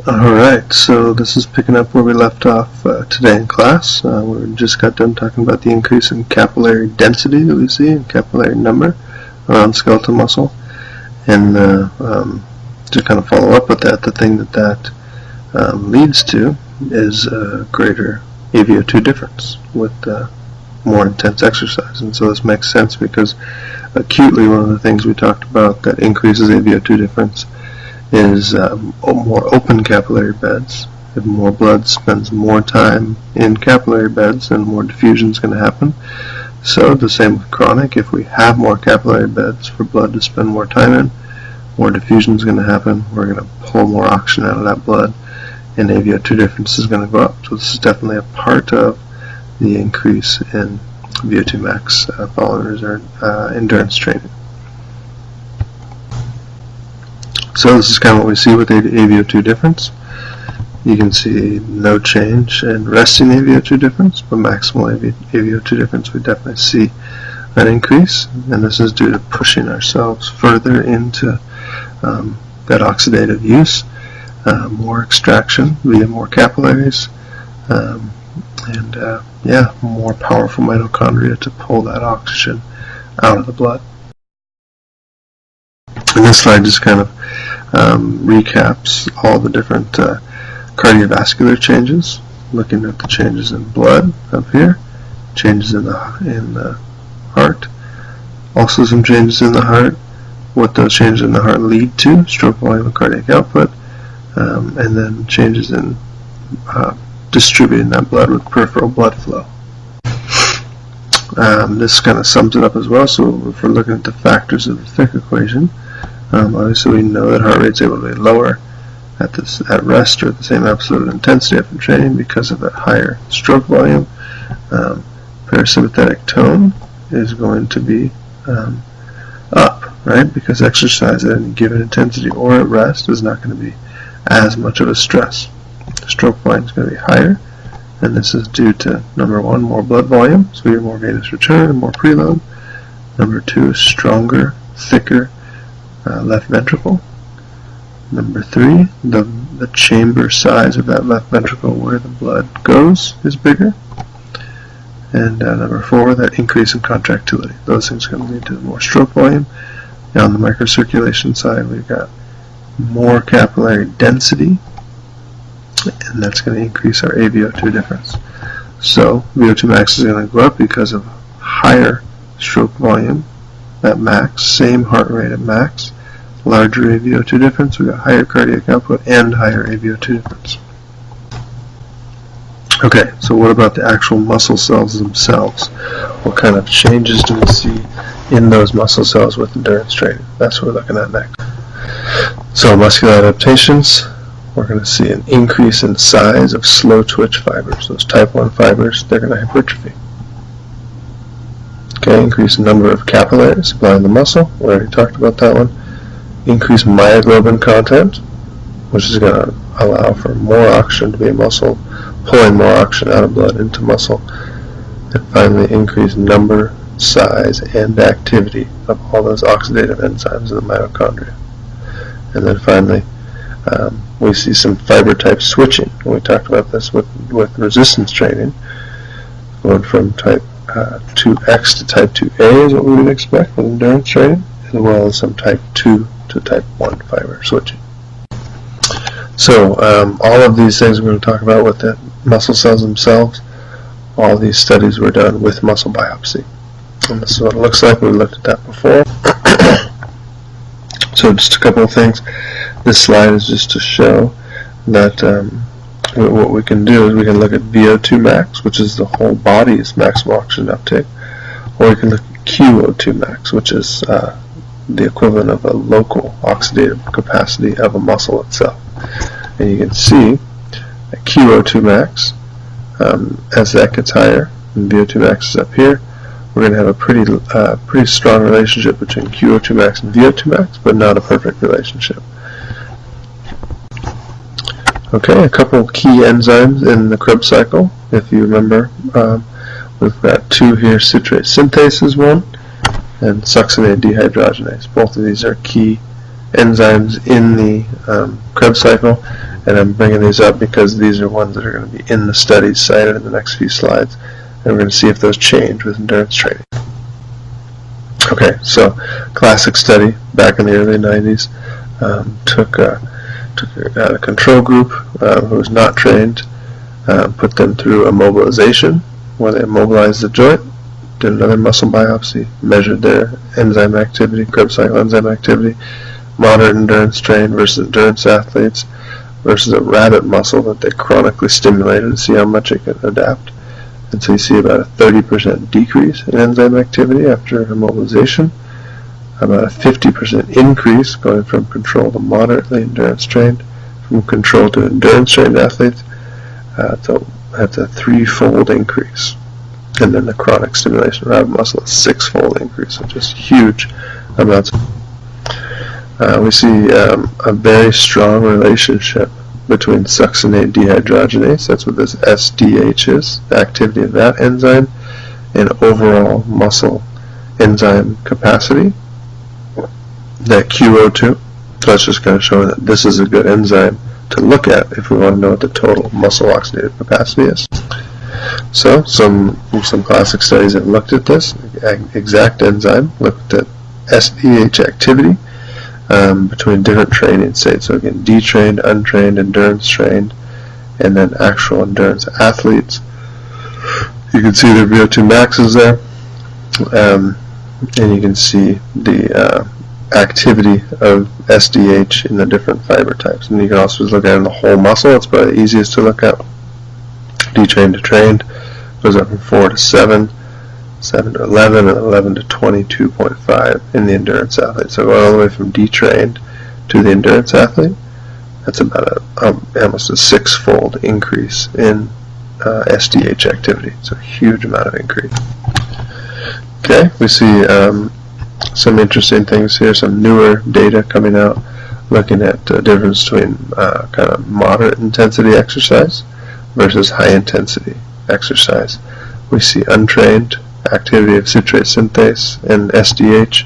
Alright, so this is picking up where we left off today in class. We just got done talking about the increase in capillary density that we see, and capillary number around skeletal muscle. And to kind of follow up with that, the thing that leads to is a greater VO2 difference with more intense exercise. And so this makes sense because acutely one of the things we talked about that increases VO2 difference is more open capillary beds. If more blood spends more time in capillary beds, then more diffusion is going to happen. So the same with chronic. If we have more capillary beds for blood to spend more time in, more diffusion is going to happen. We're going to pull more oxygen out of that blood, and VO2 difference is going to go up. So this is definitely a part of the increase in VO2 max following endurance training. So this is kind of what we see with VO2 difference. You can see no change in resting VO2 difference, but maximal VO2 difference we definitely see an increase, and this is due to pushing ourselves further into that oxidative use, more extraction via more capillaries, and more powerful mitochondria to pull that oxygen out of the blood. And this slide just kind of recaps all the different cardiovascular changes, looking at the changes in blood up here, changes in the heart, also some changes in the heart, what those changes in the heart lead to, stroke volume and cardiac output, and then changes in distributing that blood with peripheral blood flow. This kind of sums it up as well. So if we're looking at the factors of the Fick equation, obviously we know that heart rate's able to be lower at rest or at the same absolute intensity after training because of that higher stroke volume. Parasympathetic tone is going to be up, right? Because exercise at any given intensity or at rest is not going to be as much of a stress. Stroke volume is going to be higher, and this is due to, number one, more blood volume, so you have more venous return and more preload. Number two, stronger, thicker left ventricle. Number three, the chamber size of that left ventricle where the blood goes is bigger. And number four, that increase in contractility. Those things are going to lead to more stroke volume. Now on the microcirculation side, we've got more capillary density, and that's going to increase our VO2 difference. So VO2 max is going to go up because of higher stroke volume at max, same heart rate at max, larger VO2 difference, we got higher cardiac output and higher VO2 difference. Okay, so what about the actual muscle cells themselves? What kind of changes do we see in those muscle cells with endurance training? That's what we're looking at next. So muscular adaptations, we're going to see an increase in size of slow twitch fibers. Those type 1 fibers, they're going to hypertrophy. Okay, increase in number of capillaries supplying the muscle. We already talked about that one. Increase myoglobin content, which is going to allow for more oxygen to be in muscle, pulling more oxygen out of blood into muscle. And finally, increase number, size, and activity of all those oxidative enzymes in the mitochondria. And then finally, we see some fiber type switching. And we talked about this with resistance training, going from type 2X to type 2A is what we would expect with endurance training, as well as some type 2 to type 1 fiber switching. So all of these things we're going to talk about with the muscle cells themselves, all these studies were done with muscle biopsy. And this is what it looks like. We looked at that before. So just a couple of things. This slide is just to show that what we can do is we can look at VO2 max, which is the whole body's maximal oxygen uptake, or we can look at QO2 max, which is the equivalent of a local oxidative capacity of a muscle itself. And you can see that QO2 max, as that gets higher, and VO2 max is up here, we're going to have a pretty strong relationship between QO2 max and VO2 max, but not a perfect relationship. Okay, a couple of key enzymes in the Krebs cycle. If you remember, we've got two here, citrate synthase is one, and succinate dehydrogenase. Both of these are key enzymes in the Krebs cycle, and I'm bringing these up because these are ones that are going to be in the studies cited in the next few slides, and we're going to see if those change with endurance training. Okay, so classic study back in the early 90s, took a control group who was not trained, put them through a mobilization where they immobilized the joint, did another muscle biopsy, measured their enzyme activity, Krebs cycle enzyme activity, moderate endurance trained versus endurance athletes versus a rabbit muscle that they chronically stimulated to see how much it could adapt. And so you see about a 30% decrease in enzyme activity after immobilization, about a 50% increase going from control to moderately endurance trained, from control to endurance trained athletes. So that's a 3-fold increase. And then the chronic stimulation rabbit muscle, a 6-fold increase, so just huge amounts. We see a very strong relationship between succinate dehydrogenase, that's what this SDH is, the activity of that enzyme, and overall muscle enzyme capacity, that QO2. So that's just kind of showing that this is a good enzyme to look at if we want to know what the total muscle oxidative capacity is. So some classic studies have looked at this exact enzyme, looked at SDH activity between different training states. So again, detrained, untrained, endurance trained, and then actual endurance athletes. You can see their VO2 Max is there, and you can see the activity of SDH in the different fiber types. And you can also just look at it in the whole muscle. It's probably the easiest to look at. Detrained to trained goes up from 4 to 7, 7 to 11, and 11 to 22.5 in the endurance athlete. So going all the way from detrained to the endurance athlete, that's about almost a 6-fold increase in SDH activity. It's a huge amount of increase. Okay, we see some interesting things here, some newer data coming out looking at the difference between kind of moderate intensity exercise versus high intensity exercise. We see untrained activity of citrate synthase and SDH.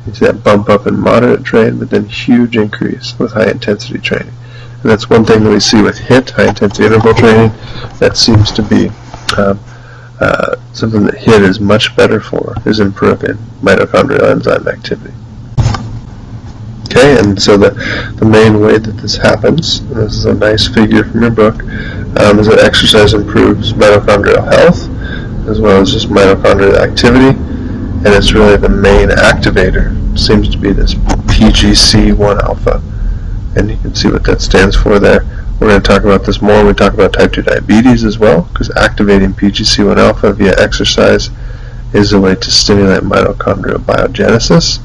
You see that bump up in moderate train, but then huge increase with high intensity training. And that's one thing that we see with HIIT, high intensity interval training. That seems to be something that HIIT is much better for, is improving mitochondrial enzyme activity. Okay, and so the main way that this happens, and this is a nice figure from your book, is that exercise improves mitochondrial health as well as just mitochondrial activity, and it's really the main activator seems to be this PGC1 alpha, and you can see what that stands for there. We're going to talk about this more when we talk about type 2 diabetes as well, because activating PGC1 alpha via exercise is a way to stimulate mitochondrial biogenesis,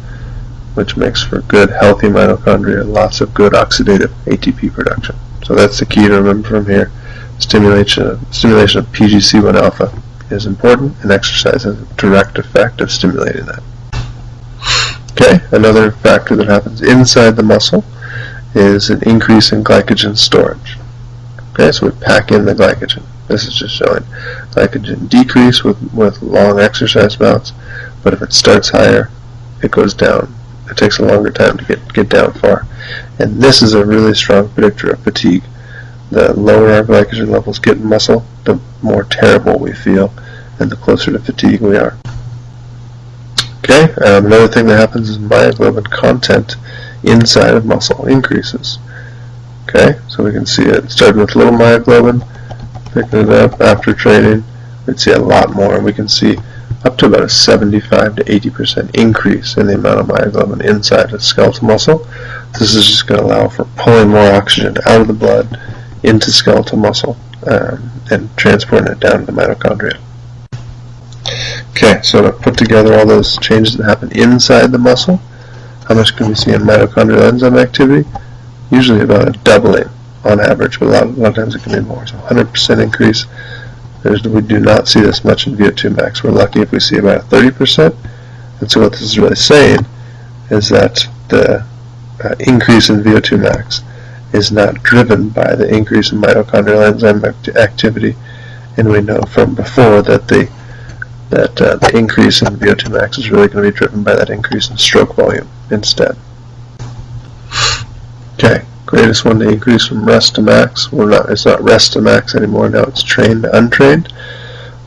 which makes for good, healthy mitochondria and lots of good oxidative ATP production. So that's the key to remember from here. Stimulation of PGC1 alpha is important, and exercise has a direct effect of stimulating that. Okay, another factor that happens inside the muscle is an increase in glycogen storage. Okay, so we pack in the glycogen. This is just showing glycogen decrease with long exercise bouts, but if it starts higher, it goes down. It takes a longer time to get down far. And this is a really strong predictor of fatigue. The lower our glycogen levels get in muscle, the more terrible we feel, and the closer to fatigue we are. Okay, another thing that happens is myoglobin content inside of muscle increases. Okay, so we can see it starting with little myoglobin, picking it up after training. We'd see a lot more, and we can see up to about a 75 to 80% increase in the amount of myoglobin inside of skeletal muscle. This is just going to allow for pulling more oxygen out of the blood into skeletal muscle and transporting it down to the mitochondria. Okay, so to put together all those changes that happen inside the muscle, how much can we see in mitochondrial enzyme activity? Usually about a doubling on average, but a lot of times it can be more. So 100% increase. We do not see this much in VO2 max. We're lucky if we see about a 30%. And so what this is really saying is that the increase in VO2 max is not driven by the increase in mitochondrial enzyme activity. And we know from before that the increase in VO2 max is really going to be driven by that increase in stroke volume instead. Okay, greatest one to increase from rest to max. It's not rest to max anymore, now it's trained to untrained.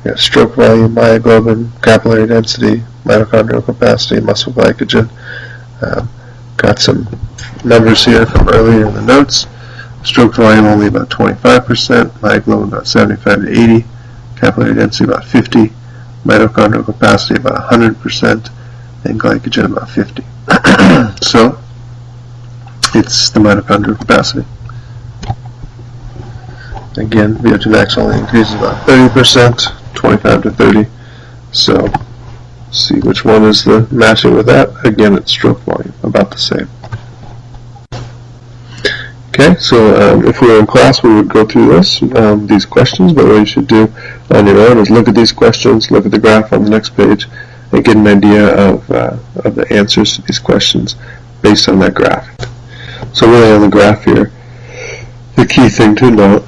We have stroke volume, myoglobin, capillary density, mitochondrial capacity, muscle glycogen. Got some numbers here from earlier in the notes. Stroke volume only about 25%, myoglobin about 75 to 80, capillary density about 50, mitochondrial capacity about 100%, and glycogen about 50. So, it's the mitochondrial capacity. Again, VO2 max only increases about 30%, 25 to 30. So, see which one is the matching with that. Again, it's stroke volume, about the same. Okay, so if we were in class, we would go through these questions, but what you should do on your own is look at these questions, look at the graph on the next page, and get an idea of the answers to these questions based on that graph. So really on the graph here, the key thing to note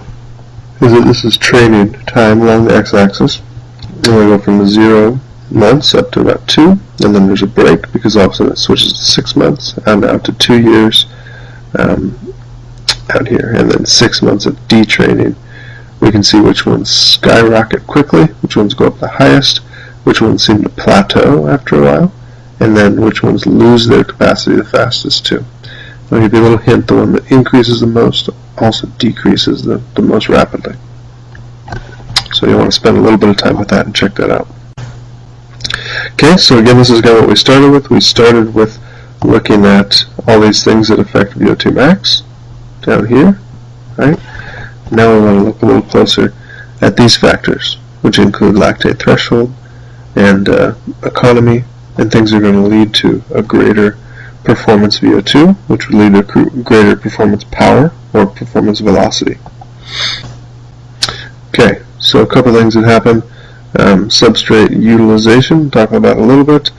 is that this is training time along the x-axis. And we go from 0 months up to about 2, and then there's a break because all of a sudden it switches to 6 months, and out to 2 years out here, and then 6 months of detraining. We can see which ones skyrocket quickly, which ones go up the highest, which ones seem to plateau after a while, and then which ones lose their capacity the fastest too. I'll give you a little hint, the one that increases the most also decreases the most rapidly. So you want to spend a little bit of time with that and check that out. Okay, so again, this is kind of what we started with. We started with looking at all these things that affect VO2 max down here, right? Now we want to look a little closer at these factors, which include lactate threshold and economy, and things that are going to lead to a greater performance VO2, which would lead to greater performance power or performance velocity. Okay, so a couple things that happen. Substrate utilization, talk about a little bit.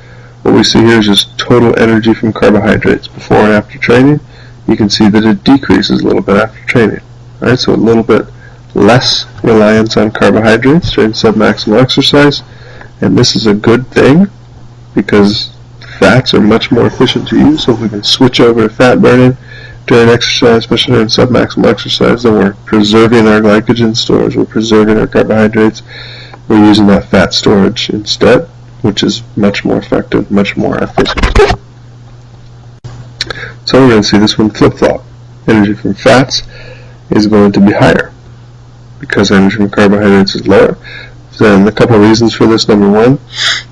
What we see here is just total energy from carbohydrates before and after training. You can see that it decreases a little bit after training. Right? So a little bit less reliance on carbohydrates during submaximal exercise, and this is a good thing because fats are much more efficient to use. So if we can switch over to fat burning during exercise, especially during submaximal exercise, then we're preserving our glycogen stores, we're preserving our carbohydrates, we're using that fat storage instead, which is much more effective, much more efficient. So we're going to see this one flip-flop. Energy from fats is going to be higher because energy from carbohydrates is lower. Then a couple of reasons for this. Number one,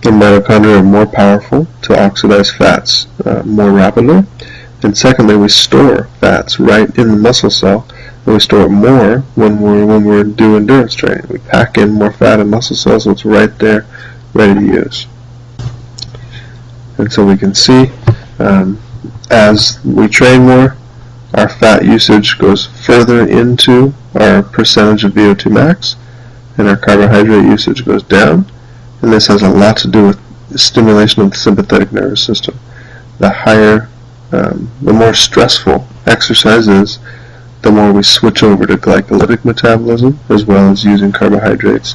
the mitochondria are more powerful to oxidize fats more rapidly. And secondly, we store fats right in the muscle cell, and we store it more when we're doing endurance training. We pack in more fat in muscle cells, so it's right there, ready to use. And so we can see as we train more, our fat usage goes further into our percentage of VO2 max, and our carbohydrate usage goes down. And this has a lot to do with the stimulation of the sympathetic nervous system. The higher, the more stressful exercise is, the more we switch over to glycolytic metabolism, as well as using carbohydrates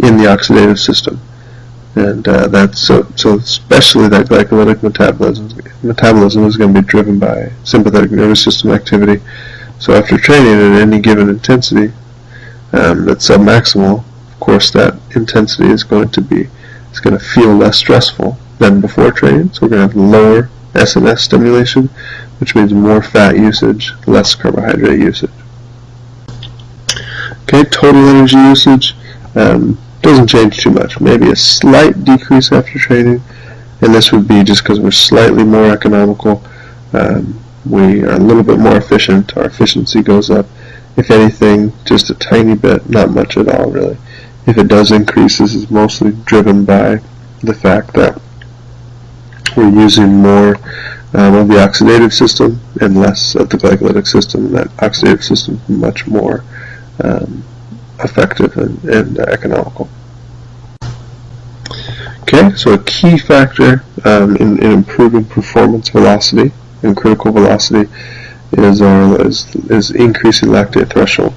in the oxidative system. And that's so especially that glycolytic metabolism is going to be driven by sympathetic nervous system activity. So after training at any given intensity that's submaximal, of course that intensity is going to feel less stressful than before training. So we're going to have lower SNS stimulation, which means more fat usage, less carbohydrate usage. Okay, total energy usage doesn't change too much. Maybe a slight decrease after training, and this would be just because we're slightly more economical. We are a little bit more efficient. Our efficiency goes up. If anything, just a tiny bit, not much at all really. If it does increase, this is mostly driven by the fact that we're using more of the oxidative system and less of the glycolytic system. That oxidative system is much more effective and economical. Okay, so a key factor in improving performance velocity and critical velocity is increasing lactate threshold.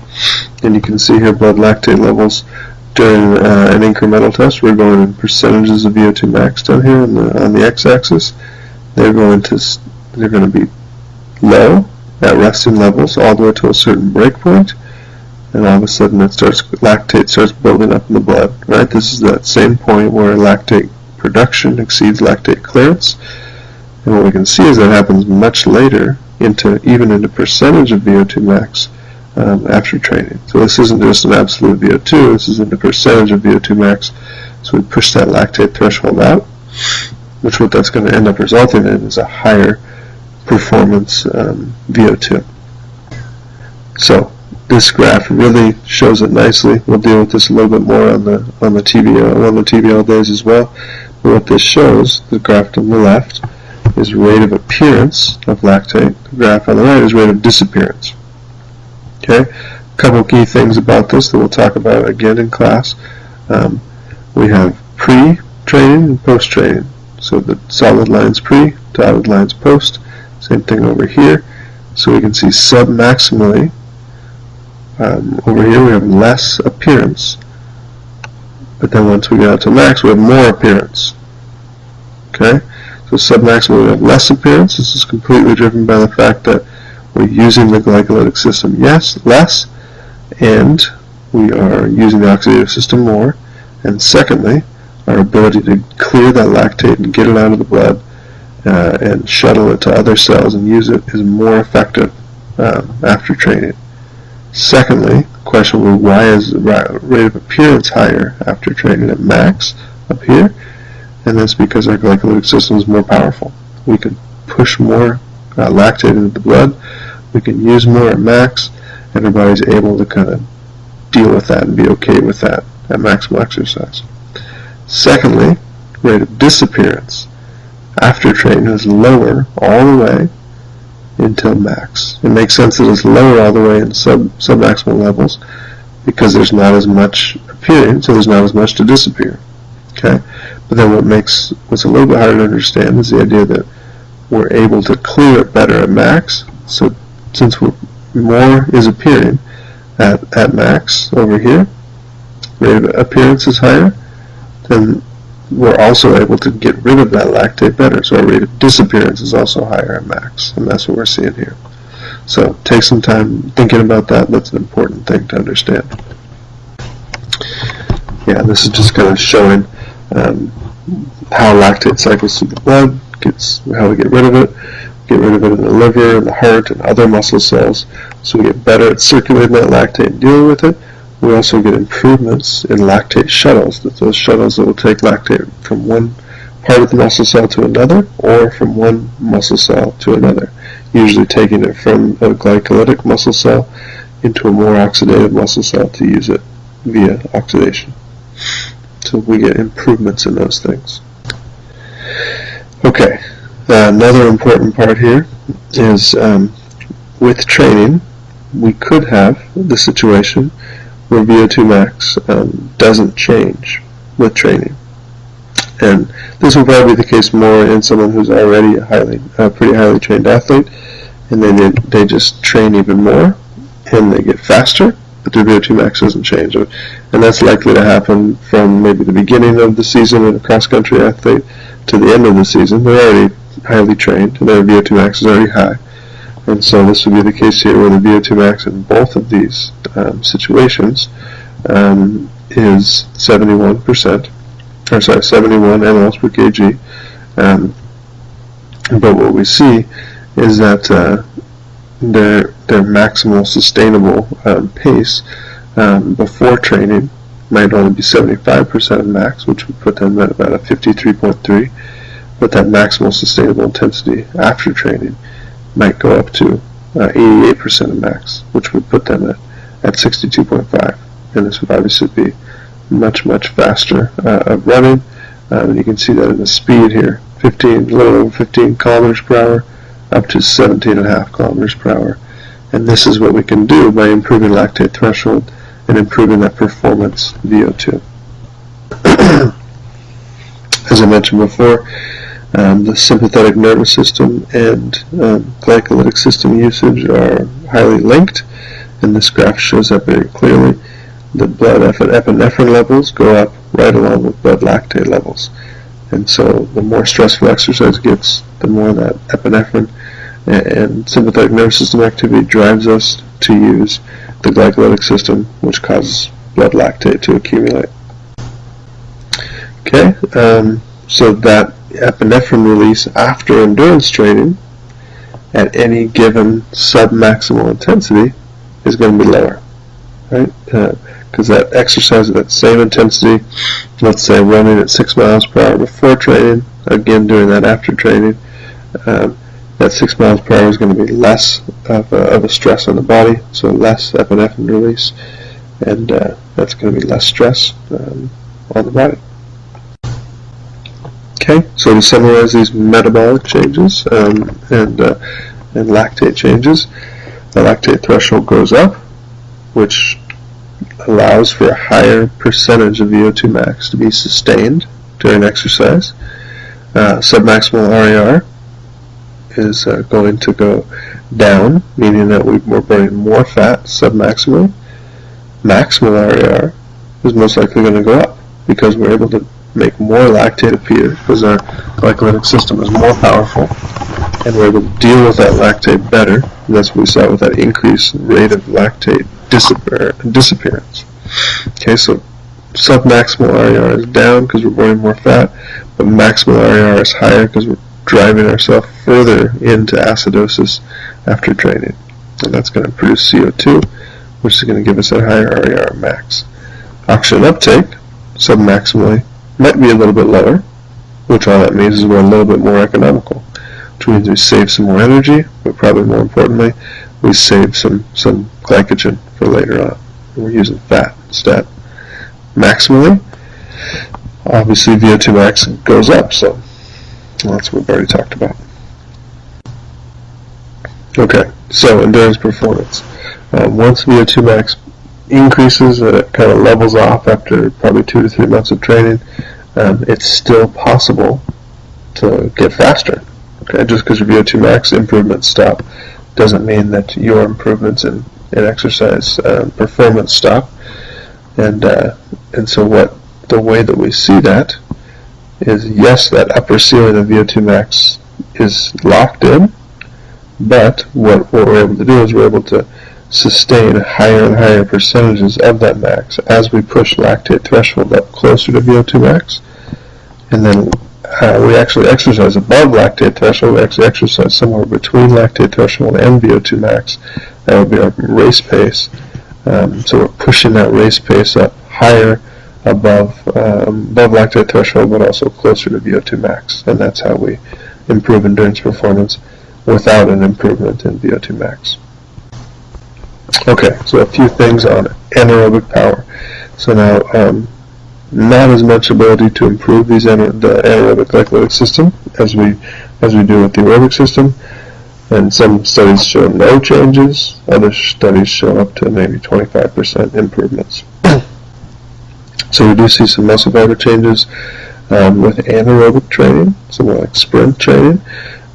And you can see here blood lactate levels during an incremental test. We're going in percentages of VO2 max down here on the x-axis. They're going to be low at resting levels all the way to a certain break point, and all of a sudden lactate starts building up in the blood, right? This is that same point where lactate production exceeds lactate clearance, and what we can see is that happens much later, even into percentage of VO2 max after training. So this isn't just an absolute VO2, this is in the percentage of VO2 max. So we push that lactate threshold out, which what that's going to end up resulting in is a higher performance VO2. So this graph really shows it nicely. We'll deal with this a little bit more on the TBL days as well. But what this shows, the graph on the left, is rate of appearance of lactate. The graph on the right is rate of disappearance. Okay, a couple key things about this that we'll talk about again in class. We have pre-training and post-training. So the solid line's pre, dotted line's post. Same thing over here. So we can see sub-maximally. Over here we have less appearance, but then once we get out to max we have more appearance. Okay, so sub-maximally we have less appearance. This is completely driven by the fact that we're using the glycolytic system less, and we are using the oxidative system more. And secondly, our ability to clear that lactate and get it out of the blood and shuttle it to other cells and use it is more effective after training. Secondly, the question was, why is the rate of appearance higher after training at max up here? And that's because our glycolytic system is more powerful. We can push more lactate into the blood, we can use more at max, and our body's able to kind of deal with that and be okay with that at maximal exercise. Secondly, rate of disappearance after training is lower all the way until max. It makes sense that it's lower all the way in sub-maximal levels because there's not as much appearing, so there's not as much to disappear. Okay, but then what's a little bit harder to understand is the idea that we're able to clear it better at max. So since more is appearing at max over here, rate of appearance is higher, then we're also able to get rid of that lactate better. So our rate of disappearance is also higher at max, and that's what we're seeing here. So take some time thinking about that. That's an important thing to understand. Yeah, this is just kind of showing how lactate cycles through the blood, how we get rid of it. Get rid of it in the liver, and the heart, and other muscle cells. So we get better at circulating that lactate and dealing with it. We also get improvements in lactate shuttles, those shuttles that will take lactate from one part of the muscle cell to another, or from one muscle cell to another, usually taking it from a glycolytic muscle cell into a more oxidative muscle cell to use it via oxidation. So we get improvements in those things. Okay, another important part here is with training, we could have the situation where VO2 max doesn't change with training. And this will probably be the case more in someone who's already a pretty highly trained athlete, and then they just train even more, and they get faster, but their VO2 max doesn't change. And that's likely to happen from maybe the beginning of the season in a cross-country athlete to the end of the season. They're already highly trained, and their VO2 max is already high. And so this would be the case here where the VO2 max in both of these situations is 71 mLs per kg. But what we see is that their maximal sustainable pace before training might only be 75% of max, which would put them at about a 53.3, but that maximal sustainable intensity after training might go up to 88% of max, which would put them at 62.5, and this would obviously be much faster of running, and you can see that in the speed here, a little over 15 kilometers per hour up to 17.5 kilometers per hour, and this is what we can do by improving lactate threshold and improving that performance VO2. As I mentioned before, the sympathetic nervous system and glycolytic system usage are highly linked, and this graph shows that very clearly. The blood epinephrine levels go up right along with blood lactate levels, and so the more stressful exercise gets, the more that epinephrine and sympathetic nervous system activity drives us to use the glycolytic system, which causes blood lactate to accumulate. Okay, so that epinephrine release after endurance training at any given submaximal intensity is going to be lower, right? Because that exercise at that same intensity, let's say running at 6 miles per hour before training, again doing that after training, that 6 miles per hour is going to be less of a stress on the body, so less epinephrine release, and that's going to be less stress on the body. Okay, so to summarize these metabolic changes and lactate changes, the lactate threshold goes up, which allows for a higher percentage of VO2 max to be sustained during exercise. Submaximal RER is going to go down, meaning that we're burning more fat submaximally. Maximal RER is most likely going to go up because we're able to make more lactate appear because our glycolytic system is more powerful and we're able to deal with that lactate better. And that's what we saw with that increased rate of lactate disappearance. Okay, so submaximal RER is down because we're burning more fat, but maximal RER is higher because we're driving ourselves further into acidosis after training. And that's going to produce CO2, which is going to give us a higher RER max. Oxygen uptake, submaximally, might be a little bit lower, which all that means is we're a little bit more economical, which means we save some more energy, but probably more importantly, we save some glycogen for later on. We're using fat instead. Maximally, obviously VO2 max goes up, so that's what we've already talked about. Okay, so endurance performance. Once VO2 max increases, it kind of levels off after probably 2 to 3 months of training. It's still possible to get faster. Okay, just because your VO2 max improvements stop doesn't mean that your improvements in exercise performance stop. And so the way that we see that is, yes, that upper ceiling of VO2 max is locked in, but what we're able to do is we're able to sustain higher and higher percentages of that max as we push lactate threshold up closer to VO2 max, and then we actually exercise above lactate threshold. We actually exercise somewhere between lactate threshold and VO2 max. That would be our race pace. So we're pushing that race pace up higher above lactate threshold, but also closer to VO2 max, and that's how we improve endurance performance without an improvement in VO2 max. Okay, so a few things on anaerobic power. So now, not as much ability to improve the anaerobic glycolytic system as we do with the aerobic system, and some studies show no changes. Other studies show up to maybe 25% improvements. So we do see some muscle fiber changes with anaerobic training, some like sprint training.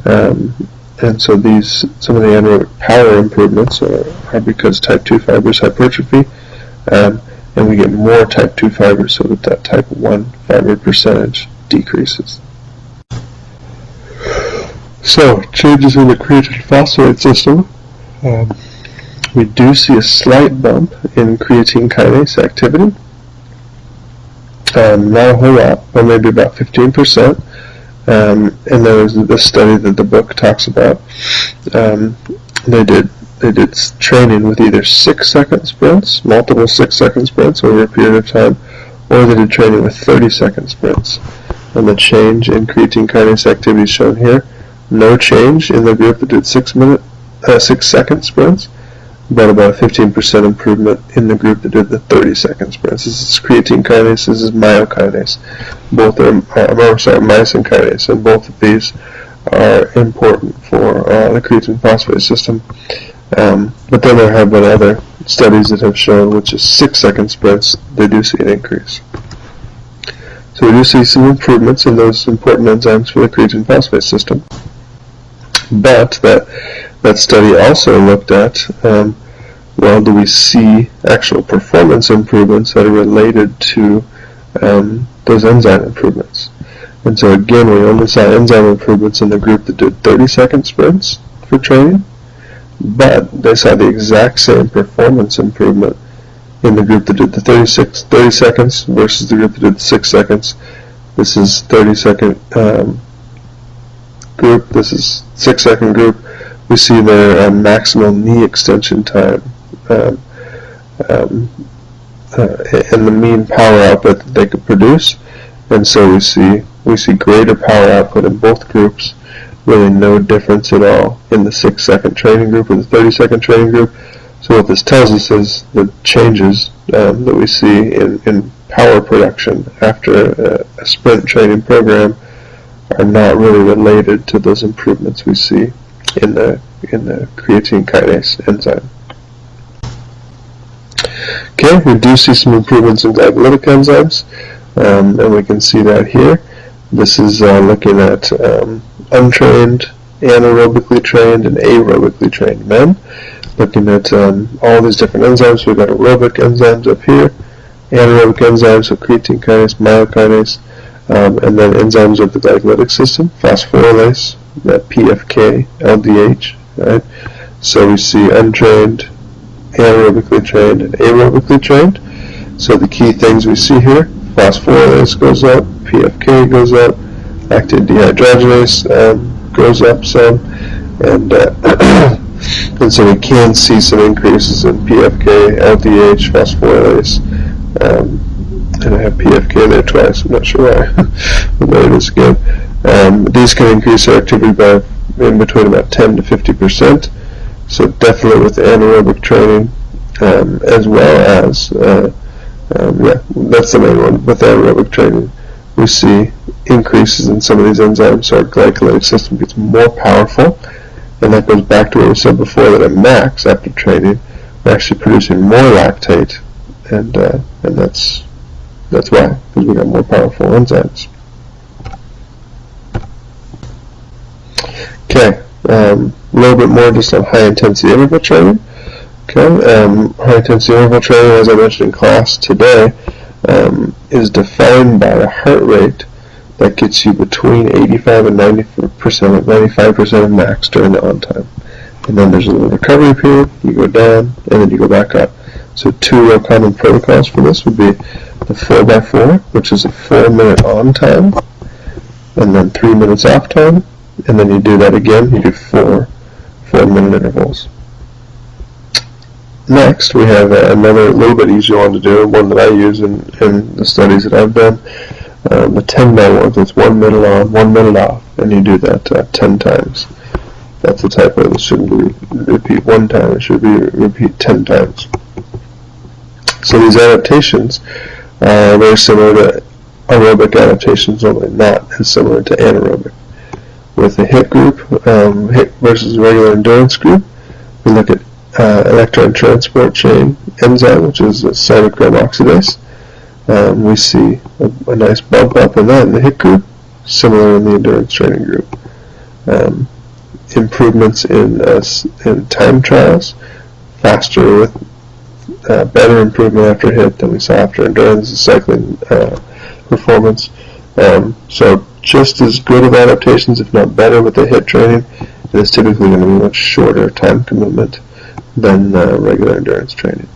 And so some of the anaerobic power improvements are because type 2 fibers hypertrophy, and we get more type 2 fibers so that type 1 fiber percentage decreases. So, changes in the creatine phosphate system. We do see a slight bump in creatine kinase activity. Not a whole lot, but maybe about 15%. And there was this study that the book talks about. They did training with either 6-second sprints, multiple 6-second sprints over a period of time, or they did training with 30-second sprints. And the change in creatine kinase activity is shown here. No change in the group that did 6-second sprints, but about a 15% improvement in the group that did the 30-second sprints. This is creatine kinase, this is myokinase. Both are, myosin kinase, and both of these are important for the creatine phosphate system. But then there have been other studies that have shown with just 6-second sprints, they do see an increase. So we do see some improvements in those important enzymes for the creatine phosphate system. But that study also looked at, do we see actual performance improvements that are related to those enzyme improvements? And so again, we only saw enzyme improvements in the group that did 30-second sprints for training, but they saw the exact same performance improvement in the group that did the 30 seconds versus the group that did the 6 seconds. This is 30-second group. This is 6-second group. We see their maximal knee extension time and the mean power output that they could produce. And so we see greater power output in both groups. Really no difference at all in the 6-second training group or the 30-second training group. So what this tells us is the changes that we see in power production after a sprint training program are not really related to those improvements we see in the creatine kinase enzyme. Okay, we do see some improvements in glycolytic enzymes, and we can see that here. This is looking at untrained, anaerobically trained, and aerobically trained men. Looking at all these different enzymes. We've got aerobic enzymes up here, anaerobic enzymes, so creatine kinase, myokinase, and then enzymes of the glycolytic system, phosphorylase, PFK, LDH, right? So we see untrained, anaerobically trained, and aerobically trained. So the key things we see here, phosphorylase goes up, PFK goes up, lactate dehydrogenase goes up some, and so we can see some increases in PFK, LDH, phosphorylase, and I have PFK there twice, I'm not sure why, but there it is again. These can increase their activity by in between about 10 to 50%, so definitely with anaerobic training, as well as, that's the main one, with anaerobic training, we see increases in some of these enzymes, so our glycolytic system gets more powerful. And that goes back to what we said before, that at max, after training, we're actually producing more lactate, and that's why, because we got more powerful enzymes. Okay, a little bit more just on high-intensity interval training. Okay, high-intensity interval training, as I mentioned in class today, is defined by a heart rate that gets you between 85 and 95% of max during the on time. And then there's a little recovery period, you go down, and then you go back up. So two real common protocols for this would be the 4x4, which is a 4-minute on time, and then 3 minutes off time, and then you do that again, you do 4-minute intervals. Next, we have another little bit easier one to do, one that I use in the studies that I've done. The 10-minute one, so it's 1 minute on, 1 minute off, and you do that 10 times. That's a typo. It shouldn't be repeat 1 time, it should be repeat 10 times. So these adaptations are very similar to aerobic adaptations, only not as similar to anaerobic. With the HIT group, HIT versus regular endurance group, we look at electron transport chain enzyme, which is a cytochrome oxidase. We see a nice bump up in that in the HIT group, similar in the endurance training group. Improvements in time trials, faster with better improvement after HIT than we saw after endurance cycling performance. So just as good of adaptations, if not better, with the HIT training. It is typically going to be a much shorter time commitment than regular endurance training.